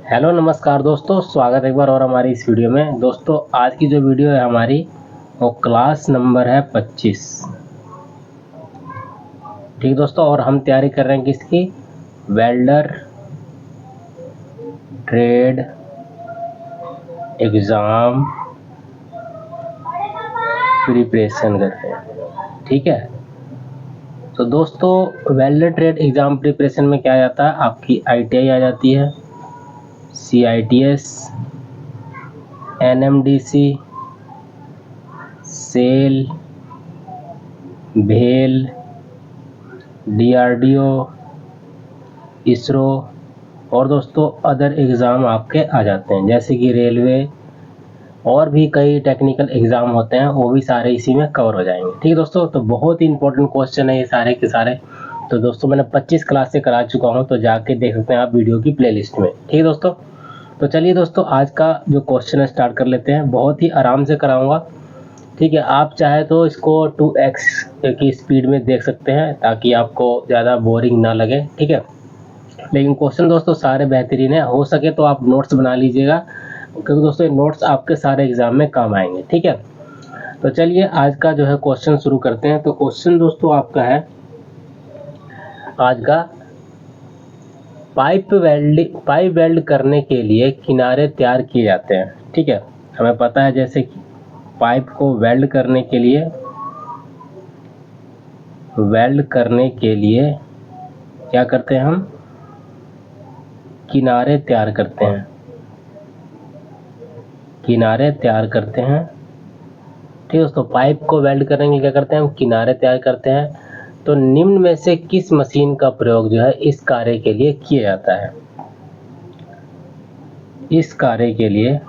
Hello नमस्कार दोस्तों, स्वागत है एक बार और हमारी इस वीडियो में। दोस्तों आज की जो वीडियो है हमारी वो क्लास नंबर है 25। ठीक दोस्तों, और हम तैयारी कर रहे हैं किसकी? वेल्डर ट्रेड एग्ज़ाम प्रिपरेशन करते हैं। ठीक है, तो दोस्तों वेल्डर ट्रेड एग्ज़ाम प्रिपरेशन में क्या आ जाता है? आपकी ITI आ जाती है, CITS, NMDC, सेल, भेल, DRDO, इसरो और दोस्तों अदर एग्ज़ाम आपके आ जाते हैं, जैसे कि रेलवे और भी कई टेक्निकल एग्ज़ाम होते हैं, वो भी सारे इसी में कवर हो जाएंगे। ठीक है दोस्तों, तो बहुत ही इंपॉर्टेंट क्वेश्चन है ये सारे के सारे। तो दोस्तों मैंने 25 क्लास से करा चुका हूँ, तो जाके देख सकते हैं आप वीडियो की प्लेलिस्ट में। ठीक है दोस्तों, तो चलिए दोस्तों आज का जो क्वेश्चन है स्टार्ट कर लेते हैं। बहुत ही आराम से कराऊँगा, ठीक है। आप चाहे तो इसको 2x की स्पीड में देख सकते हैं ताकि आपको ज़्यादा बोरिंग ना लगे, ठीक है। लेकिन क्वेश्चन दोस्तों सारे बेहतरीन है, हो सके तो आप नोट्स बना लीजिएगा, क्योंकि दोस्तों नोट्स आपके सारे एग्जाम में काम आएंगे, ठीक है। तो चलिए आज का जो है क्वेश्चन शुरू करते हैं। तो क्वेश्चन दोस्तों आपका है आज का, पाइप वेल्ड करने के लिए किनारे तैयार किए जाते हैं। ठीक है, हमें पता है जैसे कि पाइप को वेल्ड करने के लिए क्या करते हैं हम? किनारे तैयार करते हैं, ठीक है दोस्तों। पाइप को वेल्ड करने के लिए क्या करते हैं हम? किनारे तैयार करते हैं। तो निम्न में से किस मशीन का प्रयोग जो है इस कार्य के लिए किया जाता है? इस कार्य के लिए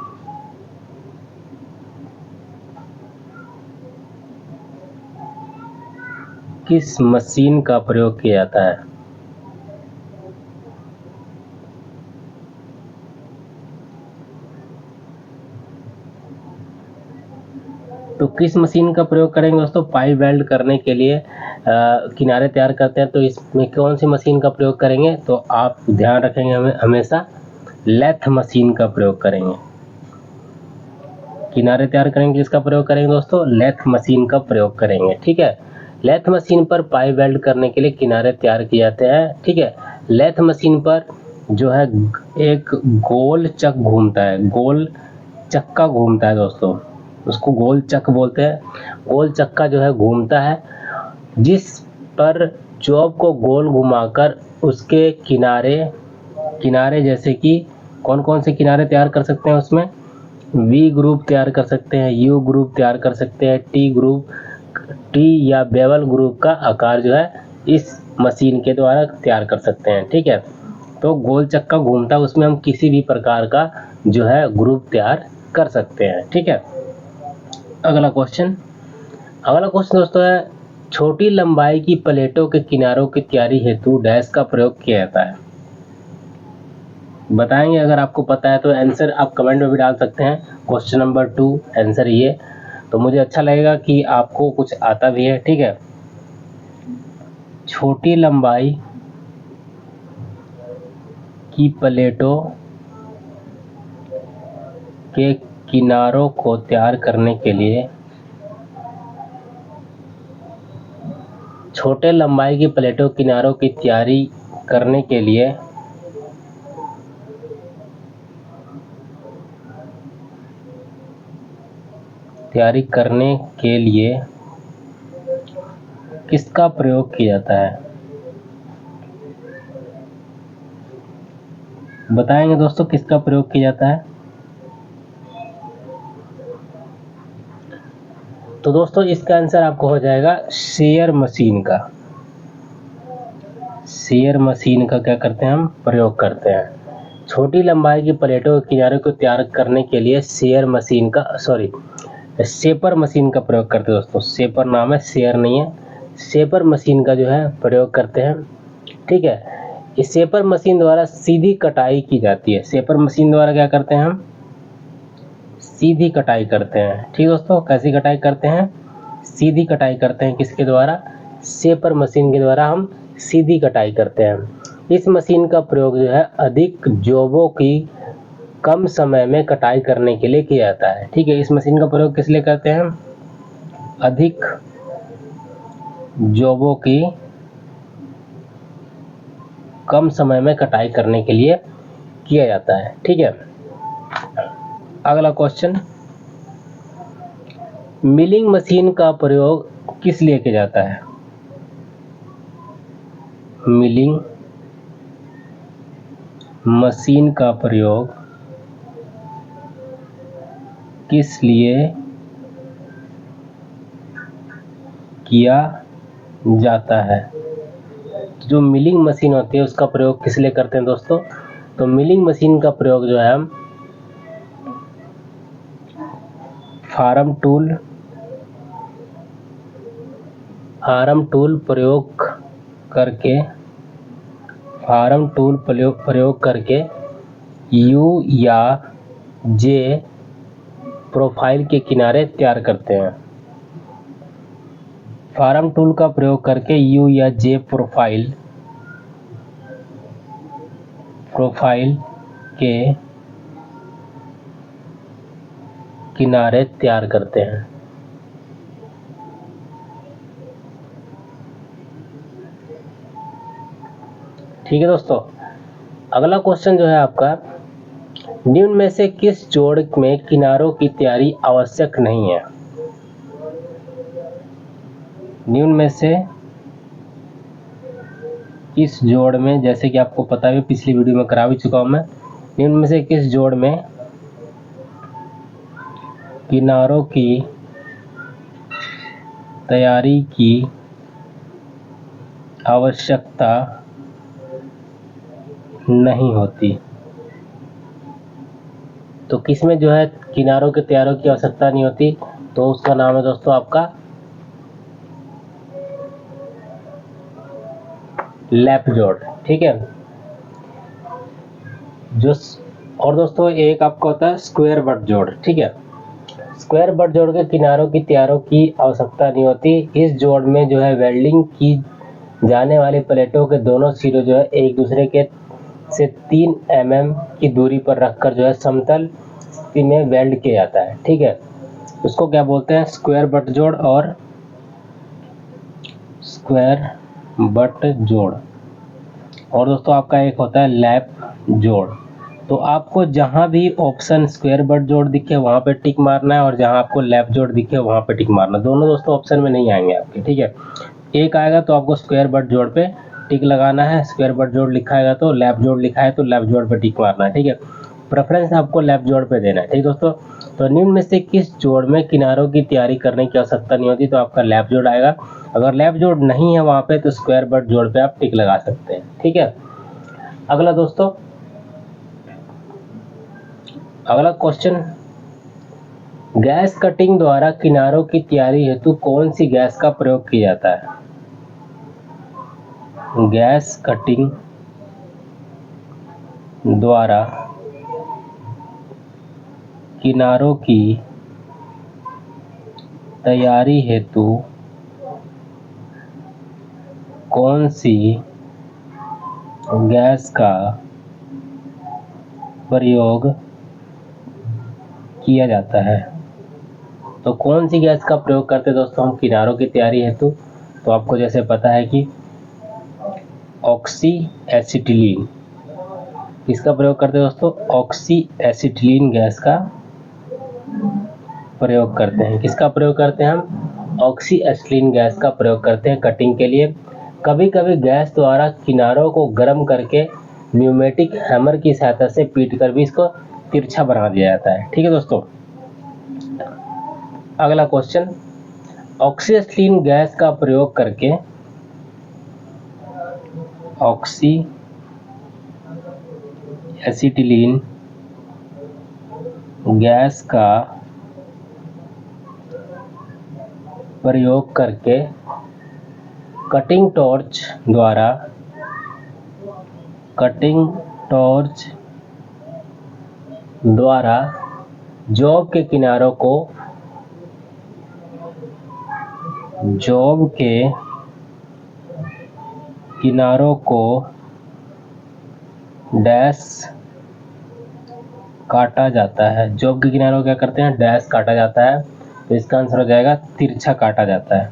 किस मशीन का प्रयोग किया जाता है? तो किस मशीन का प्रयोग करेंगे दोस्तों? पाइप वेल्ड करने के लिए किनारे तैयार करते हैं, तो इसमें कौन सी मशीन का प्रयोग करेंगे? तो आप ध्यान रखेंगे हमेशा लेथ मशीन का प्रयोग करेंगे। किनारे तैयार करेंगे किसका प्रयोग करेंगे दोस्तों? लेथ मशीन का प्रयोग करेंगे, ठीक है। लेथ मशीन पर पाइप वेल्ड करने के लिए किनारे तैयार किए जाते हैं, ठीक है। लेथ मशीन पर जो है एक गोल चक घूमता है, गोल चक्का घूमता है दोस्तों, उसको गोल चक बोलते हैं। गोल चक्का जो है घूमता है, जिस पर जॉब को गोल घुमाकर उसके किनारे जैसे कि कौन कौन से किनारे तैयार कर सकते हैं? उसमें V ग्रुप तैयार कर सकते हैं, U ग्रुप तैयार कर सकते हैं, T या बेवल ग्रुप का आकार जो है इस मशीन के द्वारा तैयार कर सकते हैं, ठीक है। तो गोल चक्का घूमता है, उसमें हम किसी भी प्रकार का जो है ग्रुप तैयार कर सकते हैं, ठीक है। अगला क्वेश्चन दोस्तों है, छोटी लंबाई की प्लेटों के किनारों की तैयारी हेतु डैश का प्रयोग किया जाता है। बताएंगे, अगर आपको पता है तो आंसर आप कमेंट में भी डाल सकते हैं। क्वेश्चन नंबर 2 आंसर ये, तो मुझे अच्छा लगेगा कि आपको कुछ आता भी है, ठीक है। छोटी लंबाई की प्लेटों के किनारों को तैयार करने के लिए, छोटे लंबाई की प्लेटों किनारों की तैयारी करने के लिए किसका प्रयोग किया जाता है? बताएंगे दोस्तों किसका प्रयोग किया जाता है? तो दोस्तों इसका आंसर आपको हो जाएगा शेयर मशीन का। शेयर मशीन का क्या करते हैं हम? प्रयोग करते हैं। छोटी लंबाई की प्लेटों के किनारे को तैयार करने के लिए शेपर मशीन का प्रयोग करते हैं दोस्तों। शेपर नाम है, शेयर नहीं है। शेपर मशीन का जो है प्रयोग करते हैं, ठीक है। इस शेपर मशीन द्वारा सीधी कटाई की जाती है। शेपर मशीन द्वारा क्या करते हैं हम? सीधी कटाई करते हैं, ठीक दोस्तों। कैसी कटाई करते हैं? सीधी कटाई करते हैं। किसके द्वारा? शेपर मशीन के द्वारा हम सीधी कटाई करते हैं। इस मशीन का प्रयोग जो है अधिक जॉबों की कम समय में कटाई करने के लिए किया जाता है। ठीक है, इस मशीन का प्रयोग किस लिए करते हैं? अधिक जॉबों की कम समय में कटाई करने के लिए किया जाता है। ठीक है, अगला क्वेश्चन, मिलिंग मशीन का प्रयोग किस लिए किया जाता है? मिलिंग मशीन का प्रयोग किस लिए किया जाता है? जो मिलिंग मशीन होती है उसका प्रयोग किस लिए करते हैं दोस्तों? तो मिलिंग मशीन का प्रयोग जो है हम फार्म टूल प्रयोग करके यू या जे प्रोफाइल के किनारे तैयार करते हैं। फार्म टूल का प्रयोग करके यू या जे प्रोफाइल के किनारे तैयार करते हैं। ठीक है दोस्तों, अगला क्वेश्चन जो है आपका, निम्न में से किस जोड़ में किनारों की तैयारी आवश्यक नहीं है? निम्न में से किस जोड़ में, जैसे कि आपको पता है पिछली वीडियो में करा भी चुका हूं मैं, निम्न में से किस जोड़ में किनारों की तैयारी की आवश्यकता नहीं होती? तो किसमें जो है किनारों के तैयारों की आवश्यकता नहीं होती? तो उसका नाम है दोस्तों आपका लैप जोड़। ठीक है, जो और दोस्तों एक आपका होता है स्क्वायर बट जोड़। ठीक है, स्क्वायर बट जोड़ के किनारों की तैयारों की आवश्यकता नहीं होती। इस जोड़ में जो है वेल्डिंग की जाने वाली प्लेटों के दोनों सिरे जो है एक दूसरे के से 3 mm की दूरी पर रखकर जो है समतल स्थिति में वेल्ड किया जाता है। ठीक है, उसको क्या बोलते हैं? स्क्वायर बट जोड़ और स्क्वायर बट जोड़। और दोस्तों आपका एक होता है लैप जोड़। तो आपको जहां भी ऑप्शन स्क्वायर बट जोड़ दिखे वहां पे टिक मारना है, और जहां आपको लैप जोड़ दिखे वहां पे टिक मारना। दोनों दोस्तों ऑप्शन में नहीं आएंगे आपके। ठीक है, एक आएगा तो आपको स्क्वायर बट जोड़ पे टिक लगाना है, स्क्वायर बट जोड़ लिखा है तो लैप जोड़ लिखा है तो लैप जोड़ पे टिक मारना है। ठीक है, प्रेफरेंस आपको लैप जोड़ पे देना है। ठीक दोस्तों, तो निम्न में से किस जोड़ में किनारों की तैयारी करने की आवश्यकता नहीं होती? तो आपका लैप जोड़ आएगा। अगर लैप जोड़ नहीं है वहां पे तो स्क्वायर बट जोड़ पे आप टिक लगा सकते हैं। ठीक है, अगला दोस्तों, अगला क्वेश्चन, गैस कटिंग द्वारा किनारों की तैयारी हेतु कौन सी गैस का प्रयोग किया जाता है? गैस कटिंग द्वारा किनारों की तैयारी हेतु कौन सी गैस का प्रयोग किया जाता है? तो कौन सी गैस का प्रयोग करते हैं दोस्तों हम किनारों की तैयारी हेतु? तो आपको जैसे पता है कि ऑक्सी एसिटिलीन, किसका प्रयोग करते हैं दोस्तों? ऑक्सी एसिटिलीन गैस का प्रयोग करते हैं। किसका प्रयोग करते हैं हम? ऑक्सी एसिटिलीन गैस का प्रयोग करते हैं कटिंग के लिए। कभी कभी गैस द्वारा किनारों को गर्म करके न्यूमेटिक हैमर की सहायता से पीटकर भी इसको तिरछा बना दिया जाता है। ठीक है दोस्तों, अगला क्वेश्चन, ऑक्सी एसिटिलीन गैस का प्रयोग करके ऑक्सी एसिटिलीन गैस का प्रयोग करके कटिंग टॉर्च द्वारा जॉब के किनारों को डैश काटा जाता है। जॉब के किनारे को क्या करते हैं, डैश काटा जाता है। तो इसका आंसर हो जाएगा तिरछा काटा जाता है।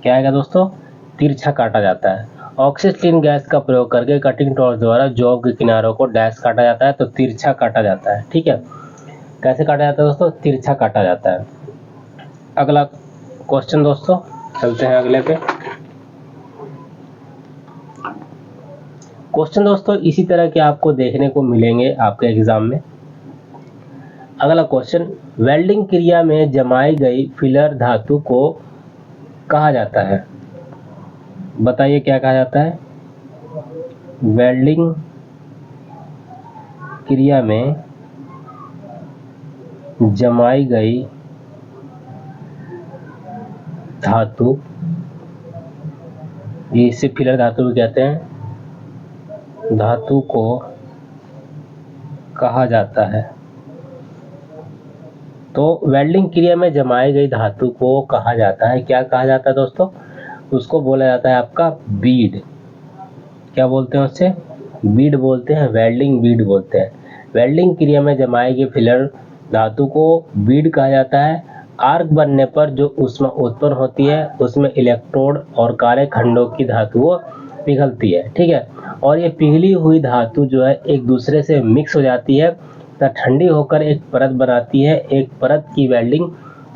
क्या आएगा दोस्तों, तिरछा काटा जाता है। ऑक्सीजन गैस का प्रयोग करके कटिंग टॉर्च द्वारा जॉब के किनारों को डैश काटा जाता है, तो तिरछा काटा जाता है। ठीक है, कैसे काटा जाता है दोस्तों, तिरछा काटा जाता है। अगला क्वेश्चन दोस्तों, चलते हैं अगले पे। क्वेश्चन दोस्तों इसी तरह के आपको देखने को मिलेंगे आपके एग्जाम में। अगला क्वेश्चन, वेल्डिंग क्रिया में जमाई गई फिलर धातु को कहा जाता है। बताइए क्या कहा जाता है। वेल्डिंग क्रिया में जमाई गई धातु, इसे फिलर धातु भी कहते हैं, धातु को कहा जाता है। तो वेल्डिंग क्रिया में जमाई गई धातु को कहा जाता है, क्या कहा जाता है दोस्तों, उसको बोला जाता है आपका बीड। क्या बोलते हैं उससे, बीड बोलते हैं, वेल्डिंग बीड बोलते हैं। वेल्डिंग क्रिया में जमाई गई फिलर धातु को बीड कहा जाता है। आर्क बनने पर जो ऊष्मा उत्पन्न होती है उसमें इलेक्ट्रोड और काले खंडों की धातुओं पिघलती है। ठीक है, और ये पिघली हुई धातु जो है एक दूसरे से मिक्स हो जाती है, तथा ठंडी होकर एक परत बनाती है। एक परत की वेल्डिंग,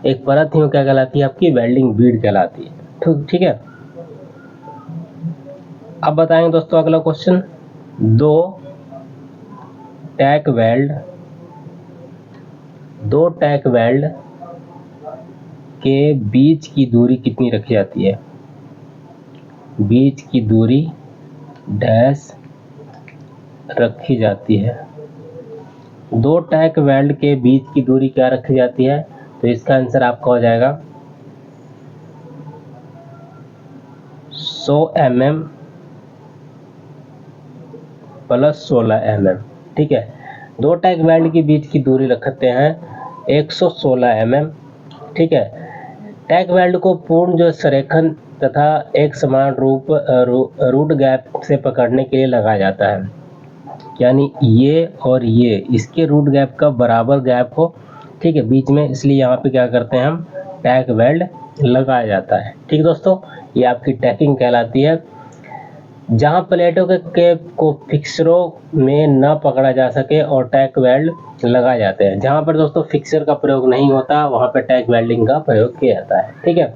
एक परत ही क्या कहलाती है, आपकी वेल्डिंग बीड कहलाती है। ठीक है, अब बताएंगे दोस्तों अगला क्वेश्चन, दो टैक वेल्ड के बीच की दूरी कितनी रखी जाती है। बीच की दूरी डैश रखी जाती है। दो टैक वेल्ड के बीच की दूरी क्या रखी जाती है, तो इसका आंसर आपका हो जाएगा 100 mm प्लस 16 mm। ठीक है, दो टैक वेल्ड के बीच की दूरी रखते हैं 116 mm। ठीक है, टैक वेल्ड को पूर्ण जो संरेखन तथा एक समान रूट गैप से पकड़ने के लिए लगाया जाता है, यानी ये और ये इसके रूट गैप का बराबर गैप हो, ठीक है, बीच में, इसलिए यहाँ पे क्या करते हैं हम, टैक वेल्ड लगाया जाता है। ठीक दोस्तों, ये आपकी टैकिंग कहलाती है। जहाँ प्लेटों के कैप को फिक्सरों में न पकड़ा जा सके और टैक वेल्ड लगाए जाते हैं। जहाँ पर दोस्तों फिक्सर का प्रयोग नहीं होता वहाँ पर टैक वेल्डिंग का प्रयोग किया जाता है। ठीक है,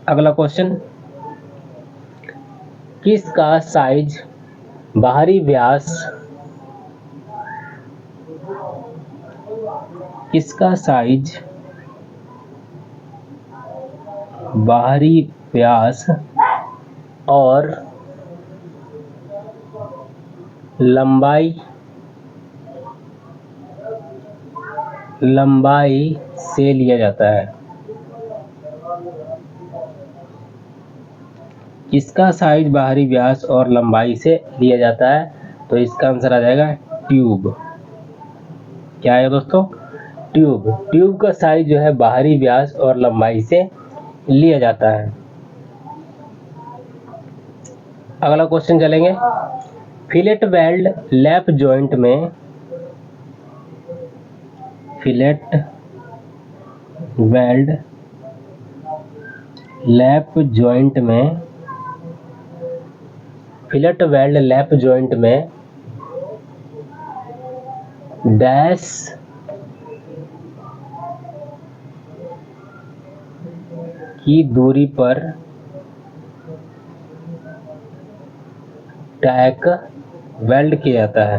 अगला क्वेश्चन, किसका साइज बाहरी व्यास, किसका साइज बाहरी व्यास और लंबाई से लिया जाता है। किसका साइज बाहरी व्यास और लंबाई से लिया जाता है, तो इसका आंसर आ जाएगा ट्यूब। क्या है दोस्तों, ट्यूब। ट्यूब का साइज जो है बाहरी व्यास और लंबाई से लिया जाता है। अगला क्वेश्चन चलेंगे, फिलेट वेल्ड लैप जॉइंट में, फिलेट वेल्ड लैप जॉइंट में, फिलेट वेल्ड लैप जॉइंट में डैश की दूरी पर टैक वेल्ड किया जाता है,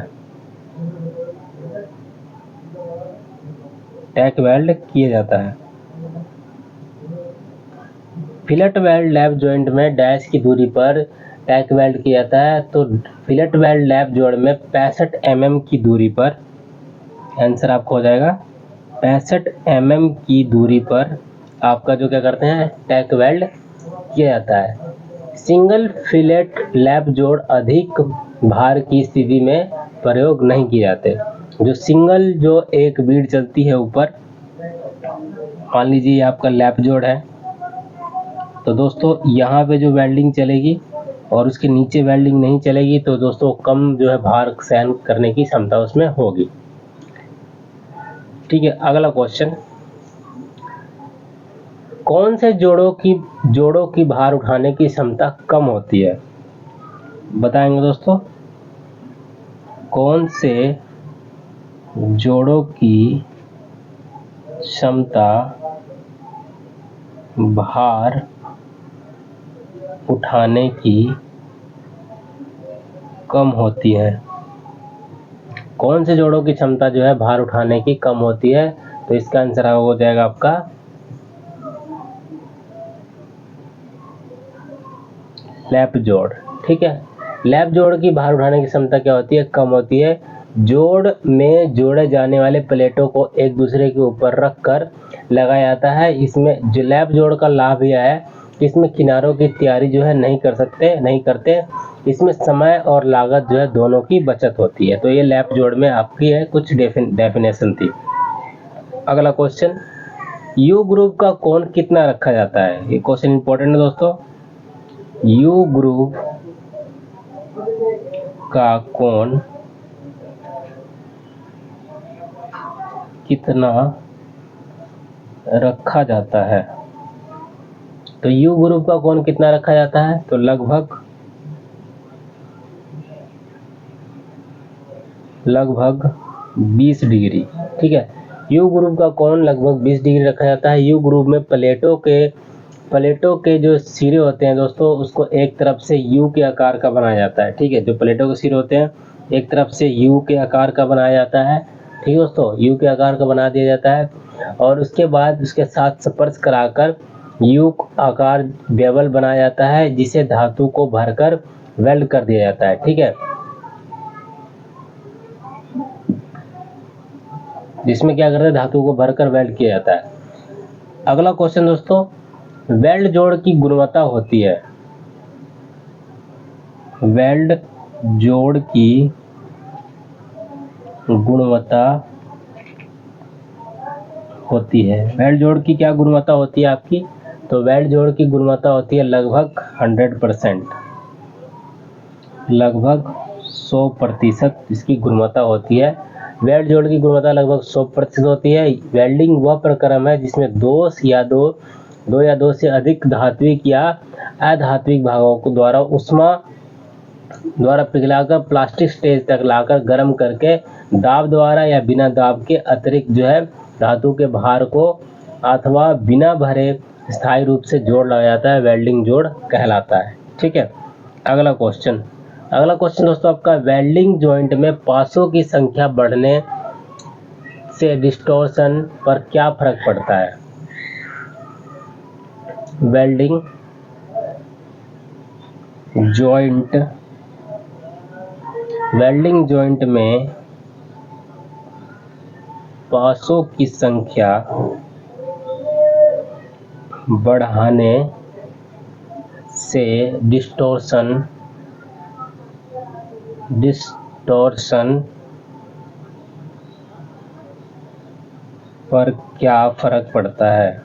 टैक वेल्ड किया जाता है। फिलेट वेल्ड लैप जॉइंट में डैश की दूरी पर टैक वेल्ड किया जाता है, तो फिलेट वेल्ड लैप जॉइंट में 65 mm की दूरी पर, आंसर आपको हो जाएगा 65 mm की दूरी पर आपका जो क्या करते हैं, टैक वेल्ड किया जाता है। सिंगल फिलेट लैप जोड़ अधिक भार की स्थिति में प्रयोग नहीं किए जाते। जो सिंगल जो एक बीड चलती है ऊपर, मान लीजिए आपका लैप जोड़ है, तो दोस्तों यहाँ पे जो वेल्डिंग चलेगी और उसके नीचे वेल्डिंग नहीं चलेगी, तो दोस्तों कम जो है भार सहन करने की क्षमता उसमें होगी। ठीक है। अगला क्वेश्चन, कौन से जोड़ों की भार उठाने की क्षमता कम होती है? बताएंगे दोस्तों, कौन से जोड़ों की क्षमता भार उठाने की कम होती है? कौन से जोड़ों की क्षमता जो है भार उठाने की कम होती है? तो इसका आंसर हो जाएगा आपका लैप जोड़। ठीक है, लैप जोड़ की भार उठाने की क्षमता क्या होती है? कम होती है। जोड़ में जोड़े जाने वाले प्लेटों को एक दूसरे के ऊपर रख कर लगाया जाता है। इसमें जो लैप जोड़ का लाभ यह है कि इसमें किनारों की तैयारी जो है नहीं करते। इसमें समय और लागत जो है दोनों की बचत होती है। तो ये लैप जोड़ में आपकी है कुछ डेफिनेशन थी। अगला क्वेश्चन, यू ग्रुप का कोण कितना रखा जाता है? ये क्वेश्चन इंपॉर्टेंट है दोस्तों। यू ग्रुप का कोण कितना रखा जाता है? तो यू ग्रुप का कोण कितना रखा जाता है? तो लगभग 20 डिग्री। ठीक है, यू ग्रुप का कोण लगभग 20 डिग्री रखा जाता है। यू ग्रुप में प्लेटों के जो सिरे होते हैं दोस्तों, उसको एक तरफ से यू के आकार का बनाया जाता है। ठीक है, जो प्लेटों के सिरे होते हैं एक तरफ से यू के आकार का बनाया जाता है। ठीक है दोस्तों, यू के आकार का बना दिया जाता है और उसके बाद उसके साथ स्पर्श कराकर यू आकार बेवल बनाया जाता है, जिसे धातु को भरकर वेल्ड कर दिया जाता है। ठीक है, जिसमें क्या करते हैं, धातु को भरकर वेल्ड किया जाता है। अगला क्वेश्चन दोस्तों, वेल्ड जोड़ की गुणवत्ता होती है। वेल्ड जोड़ की गुणवत्ता होती है। वेल्ड जोड़ की क्या गुणवत्ता होती है आपकी? तो वेल्ड जोड़ की गुणवत्ता होती है लगभग 100%, लगभग 100% इसकी गुणवत्ता होती है। वेल्ड जोड़ की गुणवत्ता लगभग 100% होती है। वेल्डिंग वह प्रक्रम है जिसमें दो या दो से अधिक धात्विक या अधात्विक भागों को द्वारा उष्मा द्वारा पिघलाकर प्लास्टिक स्टेज तक लाकर गर्म करके दाब द्वारा या बिना दाब के अतिरिक्त जो है धातु के भार को अथवा बिना भरे स्थायी रूप से जोड़ लगाया जाता है, वेल्डिंग जोड़ कहलाता है। ठीक है, अगला क्वेश्चन दोस्तों आपका, वेल्डिंग जॉइंट में पासों की संख्या बढ़ने से डिस्टॉर्शन पर क्या फर्क पड़ता है? वेल्डिंग जॉइंट में पासों की संख्या बढ़ाने से डिस्टॉर्शन पर क्या फर्क पड़ता है?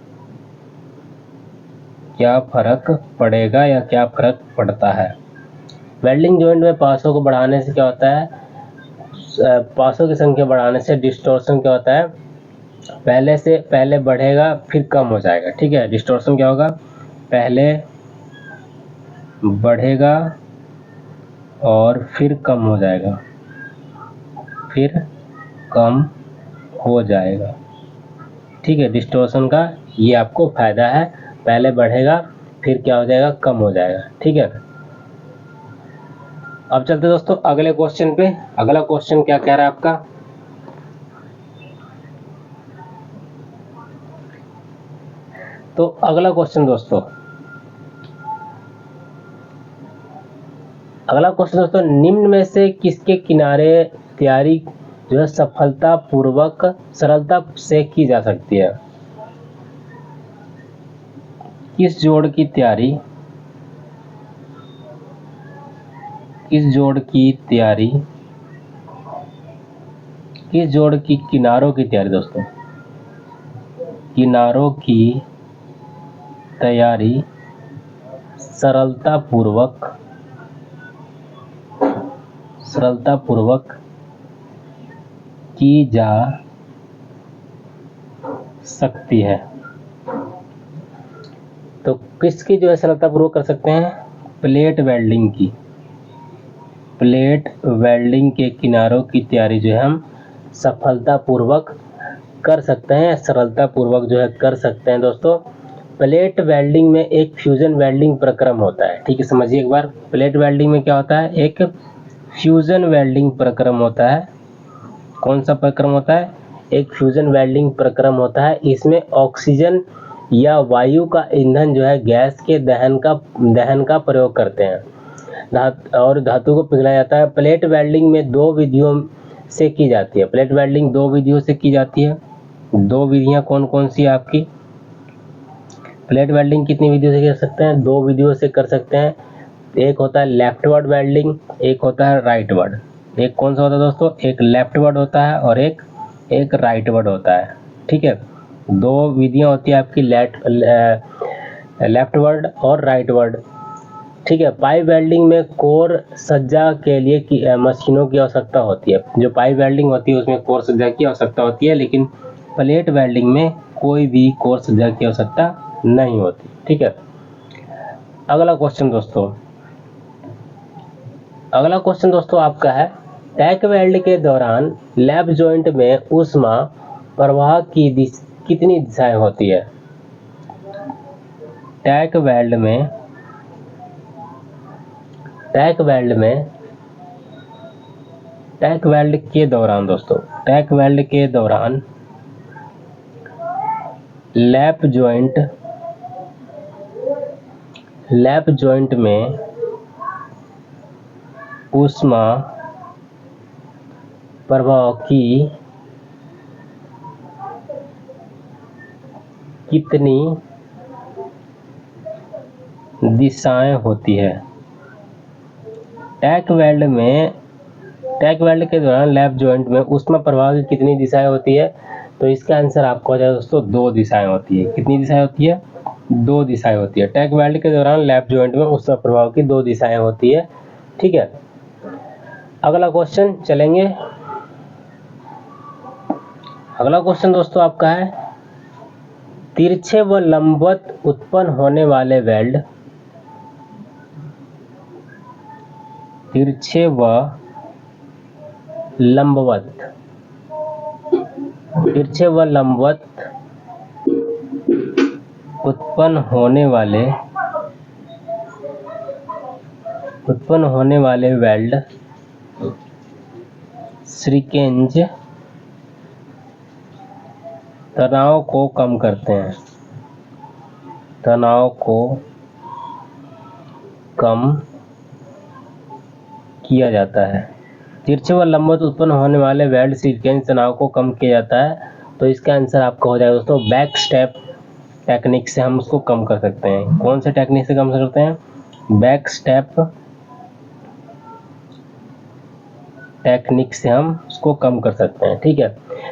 क्या फर्क पड़ेगा या क्या फर्क पड़ता है? वेल्डिंग जॉइंट में पासों को बढ़ाने से क्या होता है? पासों की संख्या बढ़ाने से डिस्टॉर्शन क्या होता है? पहले बढ़ेगा फिर कम हो जाएगा। ठीक है, डिस्टॉर्शन क्या होगा? पहले बढ़ेगा और फिर कम हो जाएगा, ठीक है, डिस्टॉर्शन का ये आपको फायदा है, पहले बढ़ेगा फिर क्या हो जाएगा? कम हो जाएगा। ठीक है, अब चलते दोस्तों अगले क्वेश्चन पे। अगला क्वेश्चन क्या कह रहा है आपका? तो अगला क्वेश्चन दोस्तों निम्न में से किसके किनारे तैयारी जो है सरलता से की जा सकती है? किस जोड़ की किनारों की तैयारी दोस्तों, किनारों की तैयारी सरलता पूर्वक की जा सकती है। तो किसकी जो है सरलतापूर्वक कर सकते हैं? प्लेट वेल्डिंग की। प्लेट वेल्डिंग के किनारों की तैयारी जो है हम सफलतापूर्वक कर सकते हैं, सरलतापूर्वक जो है कर सकते हैं दोस्तों। प्लेट वेल्डिंग में एक फ्यूजन वेल्डिंग प्रक्रम होता है, ठीक है, समझिए एक बार। प्लेट वेल्डिंग में क्या होता है? एक फ्यूजन वेल्डिंग प्रक्रम होता है। कौन सा प्रक्रम होता है? एक फ्यूजन वेल्डिंग प्रक्रम होता है। इसमें ऑक्सीजन या वायु का ईंधन जो है गैस के दहन का प्रयोग करते हैं और धातु को पिघलाया जाता है। प्लेट वेल्डिंग में दो विधियों से की जाती है। प्लेट वेल्डिंग दो विधियों से की जाती है। दो विधियां कौन कौन सी है आपकी? प्लेट वेल्डिंग कितनी विधियों से कर सकते हैं? दो विधियों से कर सकते हैं। एक होता है लेफ्टवर्ड वेल्डिंग, एक होता है राइटवर्ड। एक कौन सा होता है दोस्तों? एक लेफ्टवर्ड होता है और एक राइटवर्ड होता है, ठीक है। दो विधियां होती है आपकी, लेफ्टवर्ड और राइटवर्ड, ठीक है। पाइप वेल्डिंग में कोर सज्जा के लिए मशीनों की आवश्यकता होती है। जो पाइप वेल्डिंग होती है उसमें कोर सज्जा की आवश्यकता होती है, लेकिन प्लेट वेल्डिंग में कोई भी कोर सज्जा की आवश्यकता नहीं होती, ठीक है। अगला क्वेश्चन दोस्तों आपका है, टैक वेल्ड के दौरान लैप जॉइंट में ऊष्मा प्रवाह की कितनी दिशाएं होती है? टैक वेल्ड के दौरान दोस्तों, टैक वेल्ड के दौरान लैप जॉइंट में ऊष्मा प्रवाह की कितनी दिशाएं होती है? टैक वेल्ड के दौरान लैप जॉइंट में ऊष्मा प्रवाह की कितनी दिशाएं होती है? तो इसका आंसर आपको हो जाएगा दोस्तों, दो दिशाएं होती है। कितनी दिशाएं होती है? दो दिशाएं होती है। टैक वेल्ड के दौरान लैप जॉइंट में ऊष्मा प्रवाह की दो दिशाएं होती है, ठीक है। अगला क्वेश्चन चलेंगे। अगला क्वेश्चन दोस्तों आपका है, तिरछे व लंबवत उत्पन्न होने वाले वेल्ड, तिरछे व लंबवत उत्पन्न होने वाले वेल्ड श्रिंकेज तनाव को कम करते हैं। तनाव को कम किया जाता है। तिरछे व लंबवत उत्पन्न होने वाले वेल्ड श्रिंकेज तनाव को कम किया जाता है। तो इसका आंसर आपका हो जाएगा दोस्तों, बैक स्टेप टेक्निक से हम उसको कम कर सकते हैं। कौन से टेक्निक से कम कर सकते हैं? बैक स्टेप टेक्निक से हम उसको कम कर सकते हैं, ठीक है।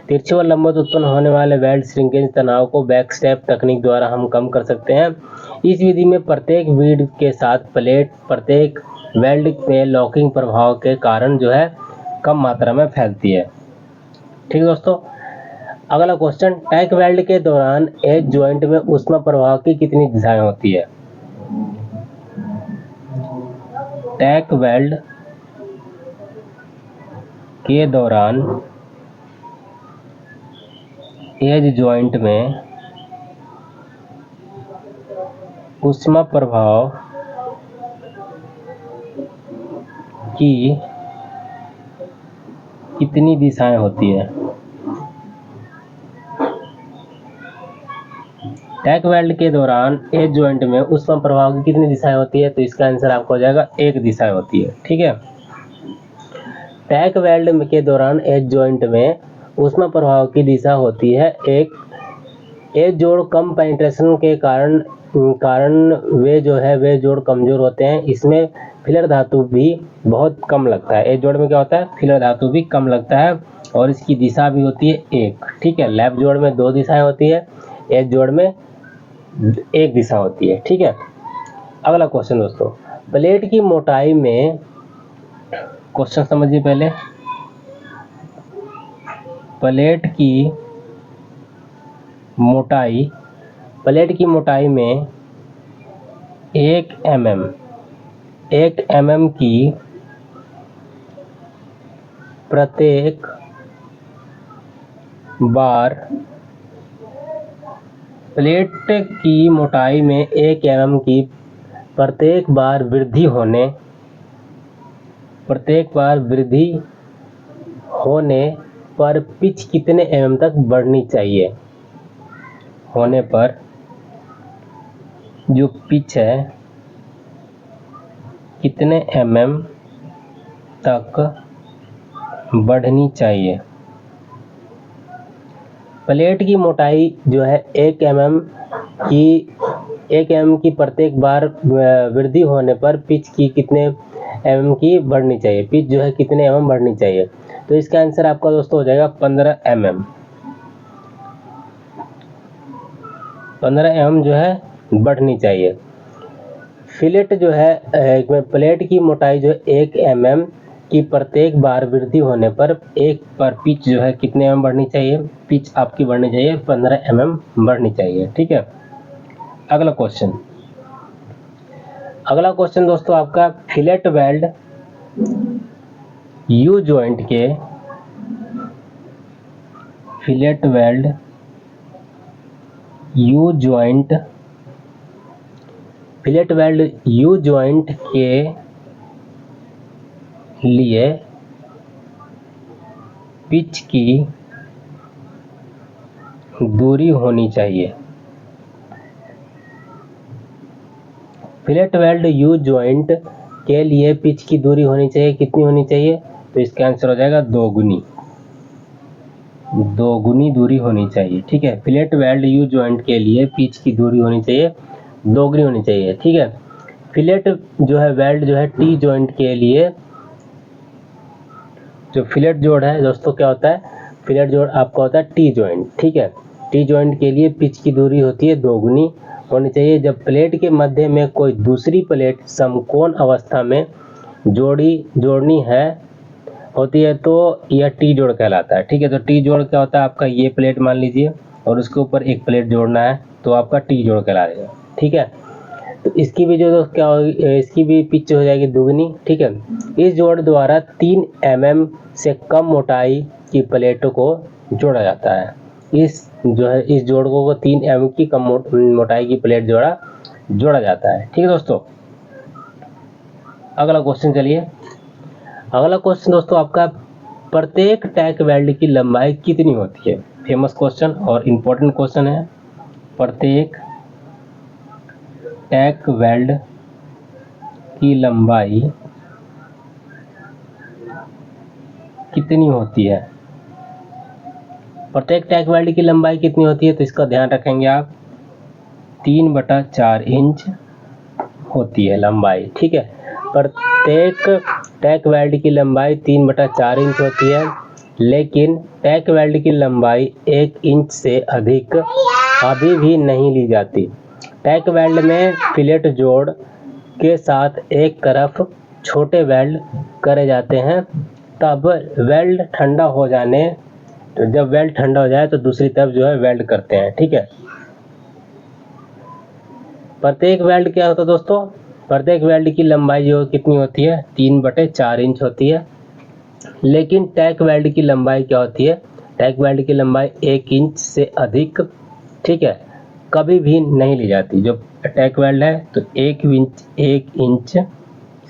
तिरछे व लंबवत उत्पन्न होने वाले वेल्ड श्रिंकेज तनाव को बैक स्टेप तकनीक द्वारा हम कम कर सकते हैं। इस विधि में प्रत्येक वीड के साथ प्लेट प्रत्येक वेल्ड में लॉकिंग प्रभाव के कारण जो है कम मात्रा में फैलती है, ठीक है दोस्तों। अगला क्वेश्चन, टैक वेल्ड के दौरान एज जॉइंट में ऊष्मा प्रवाह की कितनी दिशाएं होती है? टैक वेल्ड के दौरान एज जॉइंट में ऊष्मा प्रवाह की कितनी दिशाएं होती है? टैक वेल्ड के दौरान एज जॉइंट में ऊष्मा प्रवाह की कितनी दिशाएं होती है? तो इसका आंसर आपको हो जाएगा, एक दिशा होती है, ठीक है। टैक वेल्ड के दौरान एज जॉइंट में ऊष्मा प्रवाह की दिशा होती है एक। एज जोड़ कम पेनिट्रेशन के कारण वे जोड़ कमजोर होते हैं। इसमें फिलर धातु भी बहुत कम लगता है। एज जोड़ में क्या होता है? फिलर धातु भी कम लगता है और इसकी दिशा भी होती है एक, ठीक है। लैप जोड़ में दो दिशाएं होती है, एज जोड़ में एक दिशा होती है, ठीक है। अगला क्वेश्चन दोस्तों, प्लेट की मोटाई में, क्वेश्चन समझिए पहले, प्लेट की मोटाई, प्लेट की मोटाई में 1 mm की प्रत्येक बार, प्लेट की मोटाई में 1 mm की प्रत्येक बार वृद्धि होने पर पिच कितने mm तक बढ़नी चाहिए? होने पर जो पिच है कितने mm तक बढ़नी चाहिए? प्लेट की मोटाई जो है 1 mm की प्रत्येक बार वृद्धि होने पर पिच की कितने mm की बढ़नी चाहिए? पिच जो है कितने mm बढ़नी चाहिए? तो इसका आंसर आपका दोस्तों हो जाएगा 15 mm। 15 mm जो है बढ़नी चाहिए। फिलेट जो है प्लेट की मोटाई जो 1 mm की प्रत्येक बार वृद्धि होने पर पिच जो है कितने mm बढ़नी चाहिए? पिच आपकी बढ़नी चाहिए 15 mm बढ़नी चाहिए। ठीक है, अगला क्वेश्चन दोस्तों आपका फिलेट वेल्ड यू जॉइंट के लिए पिच की दूरी होनी चाहिए। फिलेट वेल्ड यू जॉइंट के लिए पिच की दूरी होनी चाहिए, कितनी होनी चाहिए? तो इसका आंसर हो जाएगा 2 गुनी दूरी होनी चाहिए। ठीक है, फिलेट वेल्ड यू जॉइंट के लिए पिच की दूरी होनी चाहिए 2 गुनी होनी चाहिए। ठीक है, फिलेट जो है वेल्ड जो है टी जॉइंट के लिए, जो फिलेट जोड़ है दोस्तों क्या होता है? फिलेट जोड़ आपका होता है टी जॉइंट। ठीक है, टी जॉइंट के लिए पिच की दूरी होती है 2 गुनी होनी चाहिए। जब प्लेट के मध्य में कोई दूसरी प्लेट समकोण अवस्था में जोड़नी होती है तो यह टी जोड़ कहलाता है। ठीक है, तो टी जोड़ क्या होता है? आपका ये प्लेट मान लीजिए और उसके ऊपर एक प्लेट जोड़ना है तो आपका टी जोड़ कहलाएगा। ठीक है, तो इसकी भी जो क्या होगी, इसकी भी पिच हो जाएगी 2 गुनी। ठीक है, इस जोड़ द्वारा 3 mm से कम मोटाई की प्लेटों को जोड़ा जाता है। इस जोड़ को 3 mm की कम मोटाई की प्लेट जोड़ा जाता है। ठीक है दोस्तों, अगला क्वेश्चन चलिए। अगला क्वेश्चन दोस्तों आपका प्रत्येक टैक वेल्ड की लंबाई कितनी होती है? फेमस क्वेश्चन और इम्पोर्टेंट क्वेश्चन है। प्रत्येक टैक वेल्ड की लंबाई कितनी होती है? प्रत्येक टैक वेल्ड की लंबाई कितनी होती है? तो इसका ध्यान रखेंगे आप, 3/4 इंच होती है लंबाई। ठीक है, प्रत्येक टैक वेल्ड की लंबाई 3/4 इंच होती है, लेकिन टैक वेल्ड की लंबाई 1 इंच से अधिक अभी भी नहीं ली जाती। टैक वेल्ड में फिलेट जोड़ के साथ एक तरफ छोटे वेल्ड करे जाते हैं, तब वेल्ड ठंडा हो जाए तो दूसरी तरफ जो है वेल्ड करते हैं। ठीक है, प्रत्येक वेल्ड क्या होता है दोस्तों? प्रत्येक वेल्ड की लंबाई जो कितनी होती है? 3/4 इंच होती है, लेकिन टैक वेल्ड की लंबाई क्या होती है? टैक वेल्ड की लंबाई 1 इंच से अधिक, ठीक है, कभी भी नहीं ली जाती। जो टैक वेल्ड है तो 1 इंच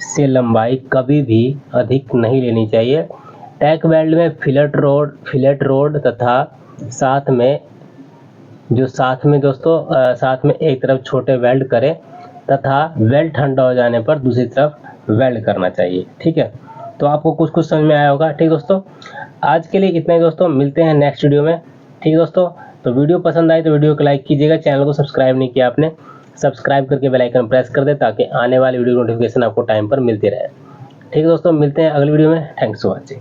से लंबाई कभी भी अधिक नहीं लेनी चाहिए। टैक वेल्ड में फिलेट रोड तथा साथ में दोस्तों साथ में एक तरफ छोटे वेल्ड करें तथा वेल्ड ठंडा हो जाने पर दूसरी तरफ वेल्ड करना चाहिए। ठीक है, तो आपको कुछ समझ में आया होगा। ठीक दोस्तों, आज के लिए इतना ही दोस्तों, मिलते हैं नेक्स्ट वीडियो में। ठीक दोस्तों, तो वीडियो पसंद आई तो वीडियो को लाइक कीजिएगा, चैनल को सब्सक्राइब नहीं किया आपने, सब्सक्राइब करके बेल आइकन प्रेस कर दे ताकि आने वाली वीडियो नोटिफिकेशन आपको टाइम पर मिलती रहे। ठीक है दोस्तों, मिलते हैं अगली वीडियो में। Thanks for watching.